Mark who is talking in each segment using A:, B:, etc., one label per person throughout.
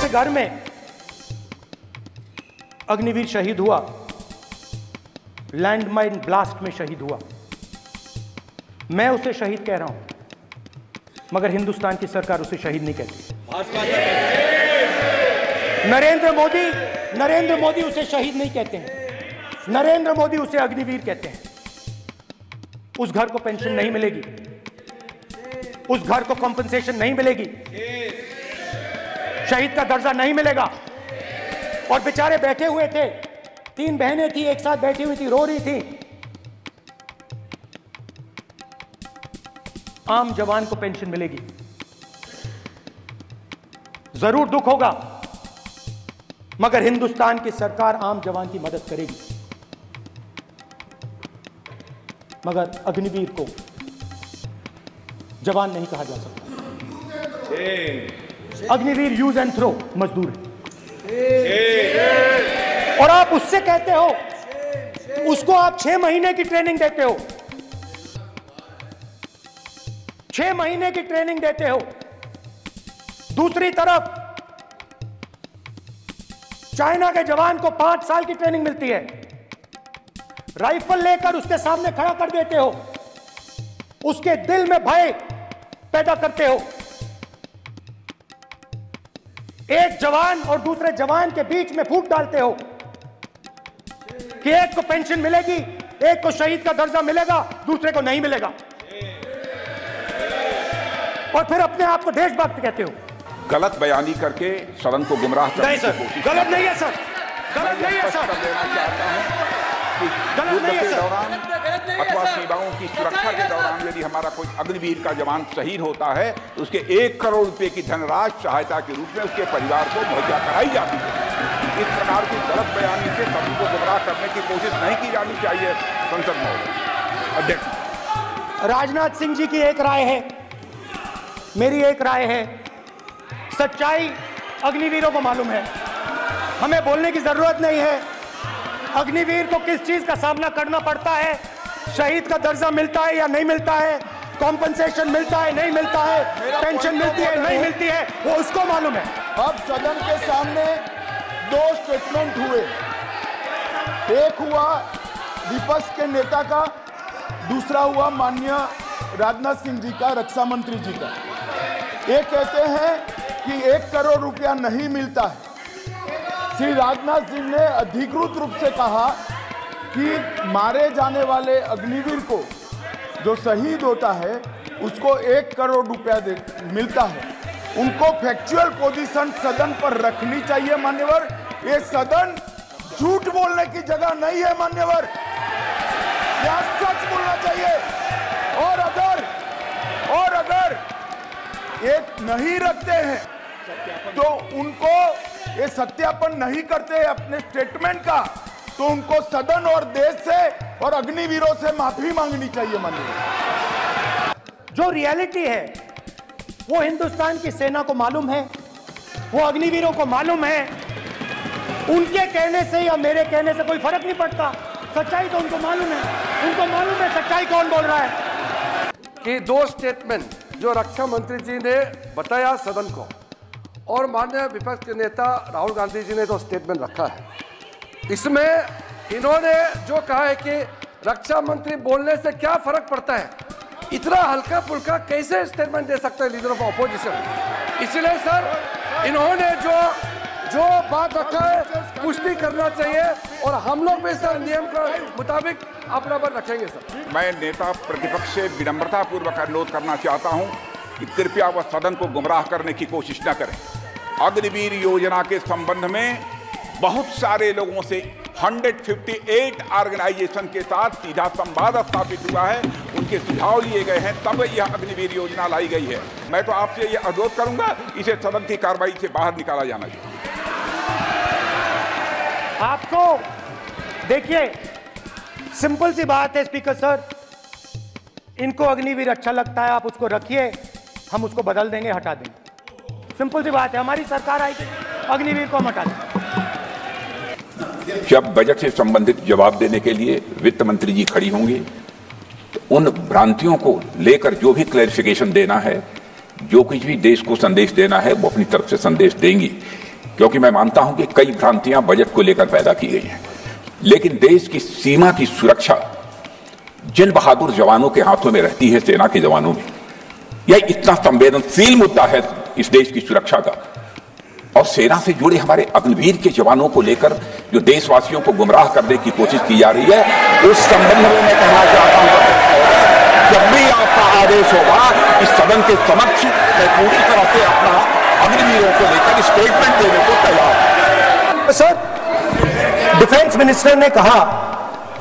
A: जिस घर में अग्निवीर शहीद हुआ, लैंडमाइन ब्लास्ट में शहीद हुआ, मैं उसे शहीद कह रहा हूं, मगर हिंदुस्तान की सरकार उसे शहीद नहीं कहती। नरेंद्र मोदी उसे शहीद नहीं कहते हैं, नरेंद्र मोदी उसे अग्निवीर कहते हैं। उस घर को पेंशन नहीं मिलेगी, उस घर को कॉम्पनसेशन नहीं मिलेगी, शहीद का दर्जा नहीं मिलेगा। और बेचारे बैठे हुए थे, 3 बहनें थी, एक साथ बैठी हुई थी, रो रही थी। आम जवान को पेंशन मिलेगी, जरूर दुख होगा, मगर हिंदुस्तान की सरकार आम जवान की मदद करेगी। मगर अग्निवीर को जवान नहीं कहा जा सकता। अग्निवीर यूज एंड थ्रो मजदूर है। और आप उससे कहते हो, उसको आप 6 महीने की ट्रेनिंग देते हो, 6 महीने की ट्रेनिंग देते हो। दूसरी तरफ चाइना के जवान को 5 साल की ट्रेनिंग मिलती है, राइफल लेकर उसके सामने खड़ा कर देते हो, उसके दिल में भय पैदा करते हो। एक जवान और दूसरे जवान के बीच में फूट डालते हो कि एक को पेंशन मिलेगी, एक को शहीद का दर्जा मिलेगा, दूसरे को नहीं मिलेगा, और फिर अपने आप को देशभक्त कहते हो।
B: गलत बयानी करके सदन को गुमराह करने की कोशिश।
A: गलत नहीं है सर, गलत नहीं है सर,
B: युद्ध के दौरान अथवा सेवाओं की सुरक्षा के दौरान यदि हमारा कोई अग्निवीर का जवान शहीद होता है तो उसके 1 करोड़ रुपए की धनराशि सहायता के रूप में उसके परिवार को मुहैया कराई जाती है। इस प्रकार की गलत बयानी से सभी को गुमराह करने की कोशिश नहीं की जानी चाहिए। संसद महोदय अध्यक्ष,
A: राजनाथ सिंह जी की एक राय है, मेरी एक राय है, सच्चाई अग्निवीरों को मालूम है, हमें बोलने की जरूरत नहीं है। अग्निवीर को किस चीज का सामना करना पड़ता है, शहीद का दर्जा मिलता है या नहीं मिलता है, कॉम्पनसेशन मिलता है नहीं मिलता है, पेंशन मिलती है नहीं मिलती है, वो उसको मालूम है।
C: अब सदन के सामने 2 स्टेटमेंट हुए, एक हुआ विपक्ष के नेता का, दूसरा हुआ माननीय राजनाथ सिंह जी का, रक्षा मंत्री जी का। ये कहते हैं कि 1 करोड़ रुपया नहीं मिलता है। श्री राजनाथ सिंह ने अधिकृत रूप से कहा कि मारे जाने वाले अग्निवीर को जो शहीद होता है उसको 1 करोड़ रुपया मिलता है। उनको फैक्चुअल पोजीशन सदन पर रखनी चाहिए मान्यवर। ये सदन झूठ बोलने की जगह नहीं है मान्यवर, यह सच बोलना चाहिए। और अगर ये नहीं रखते हैं तो उनको ये सत्यापन नहीं करते अपने स्टेटमेंट का, तो उनको सदन और देश से और अग्निवीरों से माफी मांगनी चाहिए माननीय।
A: जो रियलिटी है वो हिंदुस्तान की सेना को मालूम है, वो अग्निवीरों को मालूम है। उनके कहने से या मेरे कहने से कोई फर्क नहीं पड़ता, सच्चाई तो उनको मालूम है, उनको मालूम है सच्चाई कौन बोल रहा है।
D: कि 2 स्टेटमेंट जो रक्षा मंत्री जी ने बताया सदन को, और माननीय विपक्ष के नेता राहुल गांधी जी ने जो स्टेटमेंट रखा है, इसमें इन्होंने जो कहा है कि रक्षा मंत्री बोलने से क्या फर्क पड़ता है, इतना हल्का फुल्का कैसे स्टेटमेंट दे सकते हैं लीडर ऑफ ऑपोजिशन। इसलिए सर इन्होंने जो बात रखा है पुष्टि करना चाहिए, और हम लोग भी सर नियम के मुताबिक अपना पर रखेंगे सर।
B: मैं नेता प्रतिपक्ष से विनम्रता पूर्वक अनुरोध करना चाहता हूं कि कृपया वह सदन को गुमराह करने की कोशिश न करें। अग्निवीर योजना के संबंध में बहुत सारे लोगों से 158 ऑर्गेनाइजेशन के साथ सीधा संवाद स्थापित हुआ है, उनके सुझाव लिए गए हैं, तब यह अग्निवीर योजना लाई गई है। मैं तो आपसे यह अनुरोध करूंगा, इसे सदन की कार्रवाई से बाहर निकाला जाना चाहिए।
A: आपको देखिए, सिंपल सी बात है स्पीकर सर, इनको अग्निवीर अच्छा लगता है, आप उसको रखिए, हम उसको बदल देंगे, हटा देंगे। सिंपल सी बात है, हमारी सरकार आएगी, अग्निवीर को हम हटा देंगे।
B: जब बजट से संबंधित जवाब देने के लिए वित्त मंत्री जी खड़ी होंगी तो उन भ्रांतियों को लेकर जो भी क्लैरिफिकेशन देना है, जो कुछ भी देश को संदेश देना है, वो अपनी तरफ से संदेश देंगी। क्योंकि मैं मानता हूं कि कई भ्रांतियां बजट को लेकर पैदा की गई हैं, लेकिन देश की सीमा की सुरक्षा जिन बहादुर जवानों के हाथों में रहती है, सेना के जवानों में, यह इतना संवेदनशील मुद्दा है इस देश की सुरक्षा का, और सेना से जुड़े हमारे अग्निवीर के जवानों को लेकर जो देशवासियों को गुमराह करने की कोशिश की जा रही है, उस संबंध में मैं कहना चाहता हूं, जब भी आपका आदेश होगा इस सदन के समक्ष मैं पूरी तरह से अपना अग्निवीरों को लेकर स्टेटमेंट देने को तैयार हूं।
A: सर, डिफेंस मिनिस्टर ने कहा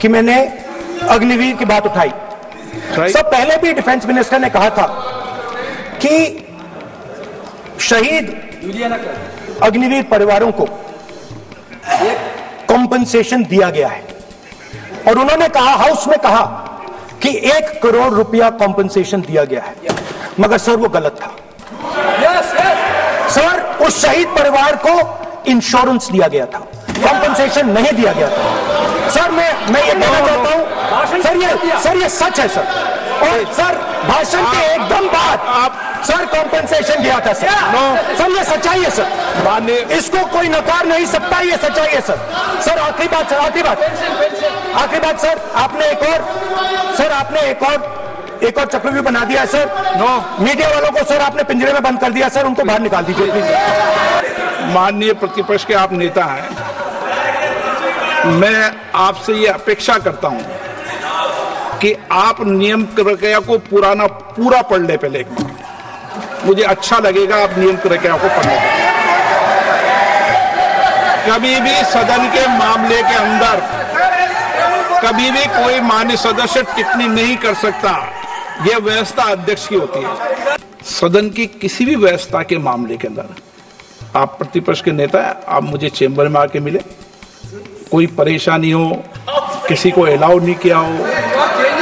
A: कि मैंने अग्निवीर की बात उठाई। सब पहले भी डिफेंस मिनिस्टर ने कहा था कि शहीद अग्निवीर परिवारों को कॉम्पनसेशन दिया गया है, और उन्होंने कहा, हाउस में कहा कि 1 करोड़ रुपया कॉम्पनसेशन दिया गया है, मगर सर वो गलत था। सर, उस शहीद परिवार को इंश्योरेंस दिया गया था, कॉम्पनसेशन नहीं दिया गया था। सर मैं ये कहना चाहता हूं, सर ये सच है सर, और सर भाषण के एकदम बाद सर कॉम्पनसेशन दिया था सर। सर ये सच्चाई है सर, इसको कोई नकार नहीं सकता, ये सच्चाई है सर। सर आखिरी बात सर, आखिरी बात सर, आपने एक और चक्रव्यूह बना दिया है सर। मीडिया वालों को सर आपने पिंजरे में बंद कर दिया सर, उनको बाहर निकाल दीजिए प्लीज।
E: माननीय प्रतिपक्ष के आप नेता हैं, मैं आपसे ये अपेक्षा करता हूं कि आप नियम प्रक्रिया को पूरा पढ़ ले पहले एक बार। मुझे अच्छा लगेगा आप नियम प्रक्रिया को पढ़ने। कभी भी सदन के मामले के अंदर कभी भी कोई मान्य सदस्य टिप्पणी नहीं कर सकता, यह व्यवस्था अध्यक्ष की होती है। सदन की किसी भी व्यवस्था के मामले के अंदर आप प्रतिपक्ष के नेता हैं, आप मुझे चेंबर में आके मिले, कोई परेशानी हो, किसी को अलाउ नहीं किया हो,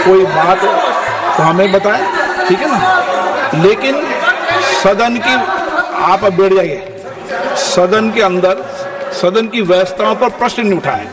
E: कोई बात हो तो हमें बताएं, ठीक है ना। लेकिन सदन की आप अब बैठ जाइए, सदन के अंदर सदन की व्यवस्थाओं पर प्रश्न नहीं उठाएं।